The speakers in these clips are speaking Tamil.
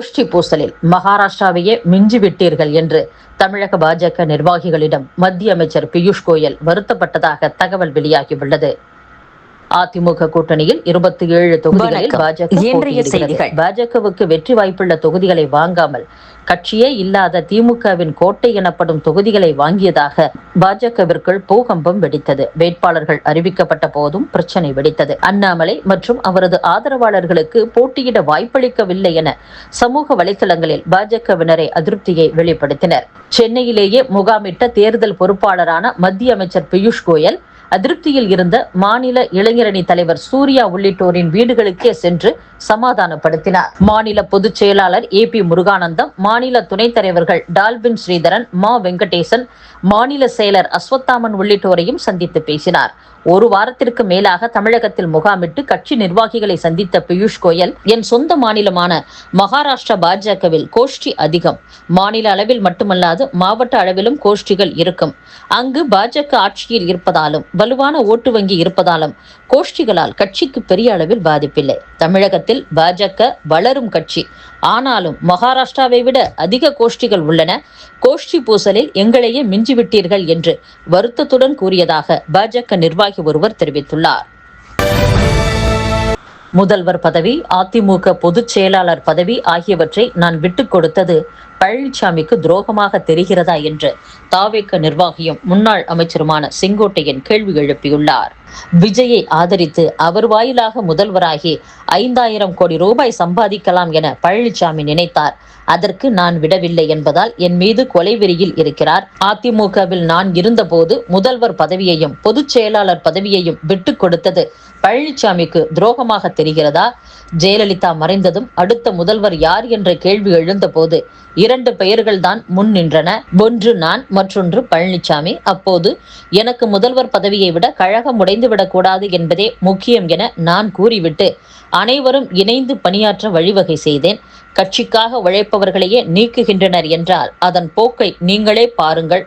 கோஷ்டி பூசலில் மகாராஷ்டிராவையே மிஞ்சிவிட்டீர்கள் என்று தமிழக பாஜக நிர்வாகிகளிடம் மத்திய அமைச்சர் பியூஷ் கோயல் வருத்தப்பட்டதாக தகவல் வெளியாகியுள்ளது. அதிமுக கூட்டணியில் 27 தொகுதிகளில் பாஜகவுக்கு வெற்றி வாய்ப்புள்ள தொகுதிகளை வாங்காமல் கட்சியே இல்லாத திமுகவின் கோட்டை எனப்படும் தொகுதிகளை வாங்கியதாக பாஜகவிற்குள் பூகம்பம் வெடித்தது. வேட்பாளர்கள் அறிவிக்கப்பட்ட போதும் பிரச்சனை வெடித்தது. அண்ணாமலை மற்றும் அவரது ஆதரவாளர்களுக்கு போட்டியிட வாய்ப்பளிக்கவில்லை என சமூக வலைதளங்களில் பாஜகவினரை அதிருப்தியை வெளிப்படுத்தினர். சென்னையிலேயே முகாமிட்ட தேர்தல் பொறுப்பாளரான மத்திய அமைச்சர் பியூஷ் கோயல் அதிருப்தியில் இருந்த மாநில இளைஞரணி தலைவர் சூர்யா உள்ளிட்டோரின் வீடுகளுக்கே சென்று சமாதானப்படுத்தினார். மாநில பொதுச் செயலாளர் AP முருகானந்தம், மாநில துணைத் தலைவர்கள் டால்பின் ஸ்ரீதரன், மா வெங்கடேசன், மாநில செயலர் அஸ்வத்தாமன் உள்ளிட்டோரையும் சந்தித்து பேசினார். ஒரு வாரத்திற்கு மேலாக தமிழகத்தில் முகாமிட்டு கட்சி நிர்வாகிகளை சந்தித்த பியூஷ் கோயல், என் சொந்த மாநிலமான மகாராஷ்டிரா பாஜகவில் கோஷ்டி அதிகம். மாநில அளவில் மட்டுமல்லாது மாவட்ட அளவிலும் கோஷ்டிகள் இருக்கும். அங்கு பாஜக ஆட்சியில் இருப்பதாலும் வலுவான ஓட்டு வங்கி இருப்பதாலும் கோஷ்டிகளால் கட்சிக்கு பெரிய அளவில் பாதிப்பில்லை. தமிழகத்தில் பாஜக வளரும் கட்சி. ஆனாலும் மகாராஷ்டிராவை விட அதிக கோஷ்டிகள் உள்ளன. கோஷ்டி பூசலில் எங்களையே மிஞ்சிவிட்டீர்கள் என்று வருத்தத்துடன் கூறியதாக பாஜக நிர்வாகி ஒருவர் தெரிவித்துள்ளார். முதல்வர் பதவி, அதிமுக பொதுச் செயலாளர் பதவி ஆகியவற்றை நான் விட்டுக் கொடுத்தது பழனிசாமிக்கு துரோகமாக தெரிகிறதா என்று தாவேக நிர்வாகியும் முன்னாள் அமைச்சருமான செங்கோட்டையன் கேள்வி எழுப்பியுள்ளார். விஜயை ஆதரித்து அவர் வாயிலாக முதல்வராகி 5000 கோடி ரூபாய் சம்பாதிக்கலாம் என பழனிசாமி நினைத்தார். அதற்கு நான் விடவில்லை என்பதால் என் மீது கொலைவெறியில் இருக்கிறார். அதிமுகவில் நான் இருந்தபோது முதல்வர் பதவியையும் பொதுச் செயலாளர் பதவியையும் விட்டுக் கொடுத்தது பழனிசாமிக்கு துரோகமாக தெரிகிறதா? ஜெயலலிதா மறைந்ததும் அடுத்த முதல்வர் யார் என்ற கேள்வி எழுந்த போது 2 பெயர்கள் தான் முன் நின்றன. ஒன்று நான், மற்றொன்று பழனிசாமி. அப்போது எனக்கு முதல்வர் பதவியை விட கழகம் உடைந்துவிடக் கூடாது என்பதே முக்கியம் என நான் கூறிவிட்டு அனைவரும் இணைந்து பணியாற்ற வழிவகை செய்தேன். கட்சிக்காக உழைப்பவர்களையே நீக்குகின்றனர் என்றால் அதன் போக்கை நீங்களே பாருங்கள்.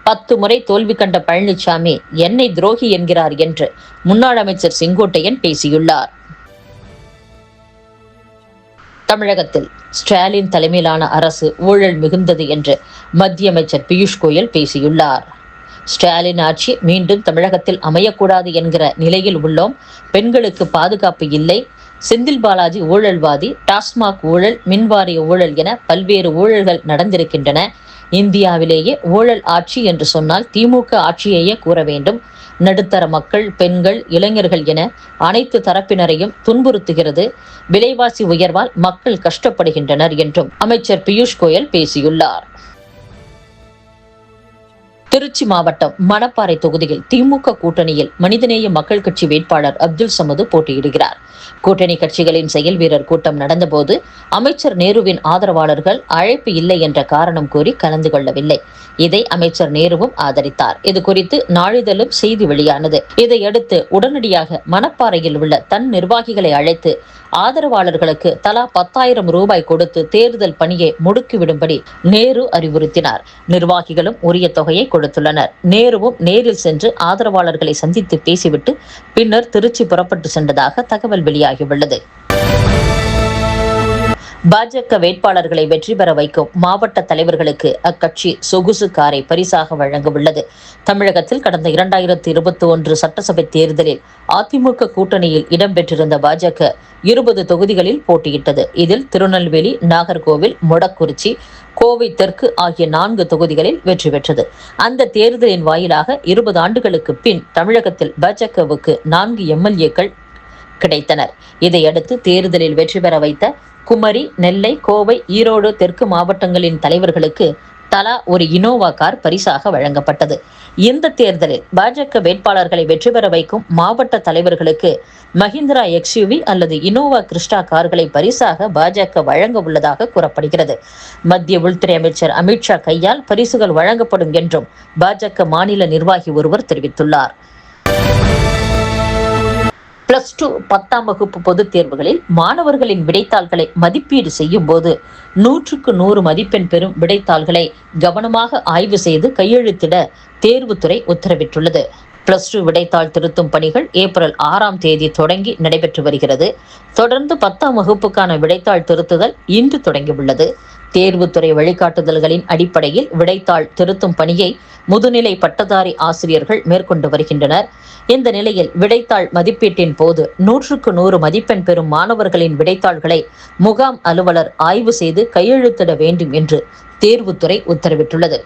10 முறை தோல்வி கண்ட பழனிசாமி என்னை துரோகி என்கிறார் என்று முன்னாள் அமைச்சர் செங்கோட்டையன் பேசியுள்ளார். தமிழகத்தில் ஸ்டாலின் தலைமையிலான அரசு ஊழல் மிகுந்தது என்று மத்திய அமைச்சர் பியூஷ் கோயல் பேசியுள்ளார். ஸ்டாலின் ஆட்சி மீண்டும் தமிழகத்தில் அமையக்கூடாது என்கிற நிலையில் உள்ளோம். பெண்களுக்கு பாதுகாப்பு இல்லை. செந்தில் பாலாஜி ஊழல்வாதி, டாஸ்மாக் ஊழல், மின்வாரிய ஊழல் என பல்வேறு ஊழல்கள் நடந்திருக்கின்றன. இந்தியாவிலேயே ஊழல் ஆட்சி என்று சொன்னால் திமுக ஆட்சியையே கூற வேண்டும். நடுத்தர மக்கள், பெண்கள், இளைஞர்கள் என அனைத்து தரப்பினரையும் துன்புறுத்துகிறது. விலைவாசி உயர்வால் மக்கள் கஷ்டப்படுகின்றனர் என்றும் அமைச்சர் பியூஷ் கோயல் பேசியுள்ளார். திருச்சி மாவட்டம் மணப்பாறை தொகுதியில் திமுக கூட்டணியில் மனிதநேய மக்கள் கட்சி வேட்பாளர் அப்துல் சமது போட்டியிடுகிறார். கூட்டணி கட்சிகளின் செயல் வீரர் கூட்டம் நடந்தபோது அமைச்சர் நேருவின் ஆதரவாளர்கள் அழைப்பு இல்லை என்ற காரணம் கூறி கலந்து கொள்ளவில்லை. இதை அமைச்சர் நேருவும் ஆதரித்தார். இது குறித்து நாளிதழும் செய்தி வெளியானது. இதையடுத்து உடனடியாக மணப்பாறையில் உள்ள தன் நிர்வாகிகளை அழைத்து ஆதரவாளர்களுக்கு தலா 10,000 ரூபாய் கொடுத்து தேர்தல் பணியை முடுக்கிவிடும்படி நேரு அறிவுறுத்தினார். நிர்வாகிகளும் உரிய தொகையை கொடுத்துள்ளனர். நேருவும் நேரில் சென்று ஆதரவாளர்களை சந்தித்து பேசிவிட்டு பின்னர் திருச்சி புறப்பட்டு சென்றதாக தகவல் வெளியாகியுள்ளது. பாஜக வேட்பாளர்களை வெற்றி பெற வைக்கும் மாவட்ட தலைவர்களுக்கு அக்கட்சி சொகுசு காரை பரிசாக வழங்க உள்ளது. தமிழகத்தில் கடந்த 2021 சட்டசபை தேர்தலில் அதிமுக கூட்டணியில் இடம்பெற்றிருந்த பாஜக 20 தொகுதிகளில் போட்டியிட்டது. இதில் திருநெல்வேலி, நாகர்கோவில், மொடக்குறிச்சி, கோவை தெற்கு ஆகிய 4 தொகுதிகளில் வெற்றி பெற்றது. அந்த தேர்தலின் வாயிலாக 20 ஆண்டுகளுக்கு பின் தமிழகத்தில் பாஜகவுக்கு 4 MLA-க்கள் கிடைத்தனர். இதையடுத்து தேர்தலில் வெற்றி பெற வைத்த குமரி, நெல்லை, கோவை, ஈரோடு தெற்கு மாவட்டங்களின் தலைவர்களுக்கு தலா ஒரு இனோவா கார் பரிசாக வழங்கப்பட்டது. இந்த தேர்தலில் பாஜக வேட்பாளர்களை வெற்றி பெற வைக்கும் மாவட்ட தலைவர்களுக்கு மஹிந்திரா XUV அல்லது இனோவா கிறிஸ்டா கார்களை பரிசாக பாஜக வழங்க உள்ளதாக கூறப்படுகிறது. மத்திய உள்துறை அமைச்சர் அமித்ஷா கையால் பரிசுகள் வழங்கப்படும் என்றும் பாஜக மாநில நிர்வாகி ஒருவர் தெரிவித்துள்ளார். +2, 10ஆம் வகுப்பு பொதுத் தேர்வுகளில் மாணவர்களின் விடைத்தாள்களை மதிப்பீடு செய்யும் போது 100க்கு 100 மதிப்பெண் பெறும் விடைத்தாள்களை கவனமாக ஆய்வு செய்து கையெழுத்திட தேர்வுத்துறை உத்தரவிட்டுள்ளது. +2 விடைத்தாள் திருத்தும் பணிகள் ஏப்ரல் 6ஆம் தேதி தொடங்கி நடைபெற்று வருகிறது. தொடர்ந்து 10ஆம் வகுப்புக்கான விடைத்தாள் திருத்துதல் இன்று தொடங்கியுள்ளது. தேர்வுத்துறை வழிகாட்டுதல்களின் அடிப்படையில் விடைத்தாள் திருத்தும் பணியை முதுநிலை பட்டதாரி ஆசிரியர்கள் மேற்கொண்டு வருகின்றனர். இந்த நிலையில் விடைத்தாள் மதிப்பீட்டின் போது 100க்கு 100 மதிப்பெண் பெறும் மாணவர்களின் விடைத்தாள்களை முகாம் அலுவலர் ஆய்வு செய்து கையெழுத்திட வேண்டும் என்று தேர்வுத்துறை உத்தரவிட்டுள்ளது.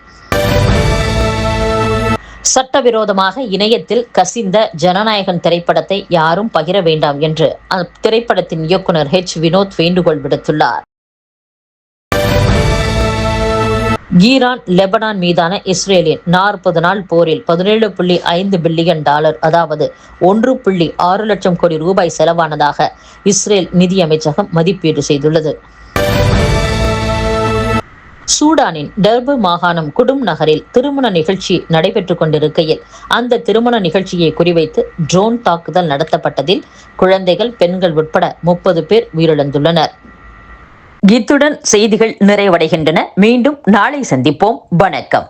சட்டவிரோதமாக இணையத்தில் கசிந்த ஜனநாயகன் திரைப்படத்தை யாரும் பகிர வேண்டாம் என்று அத்திரைப்படத்தின் இயக்குனர் வினோத் வேண்டுகோள் விடுத்துள்ளார். ஈரான் லெபனான் மீதான இஸ்ரேலின் 40 நாள் போரில் $17.5 பில்லியன் அதாவது 1.6 லட்சம் கோடி ரூபாய் செலவானதாக இஸ்ரேல் நிதியமைச்சகம் மதிப்பீடு செய்துள்ளது. சூடானின் டர்பு மாகாணம் குடும் நகரில் திருமண நிகழ்ச்சி நடைபெற்றுக் கொண்டிருக்கையில் அந்த திருமண நிகழ்ச்சியை குறிவைத்து ட்ரோன் தாக்குதல் நடத்தப்பட்டதில் குழந்தைகள், பெண்கள் உட்பட 30 பேர் உயிரிழந்துள்ளனர். இத்துடன் செய்திகள் நிறைவடைகின்றன. மீண்டும் நாளை சந்திப்போம். வணக்கம்.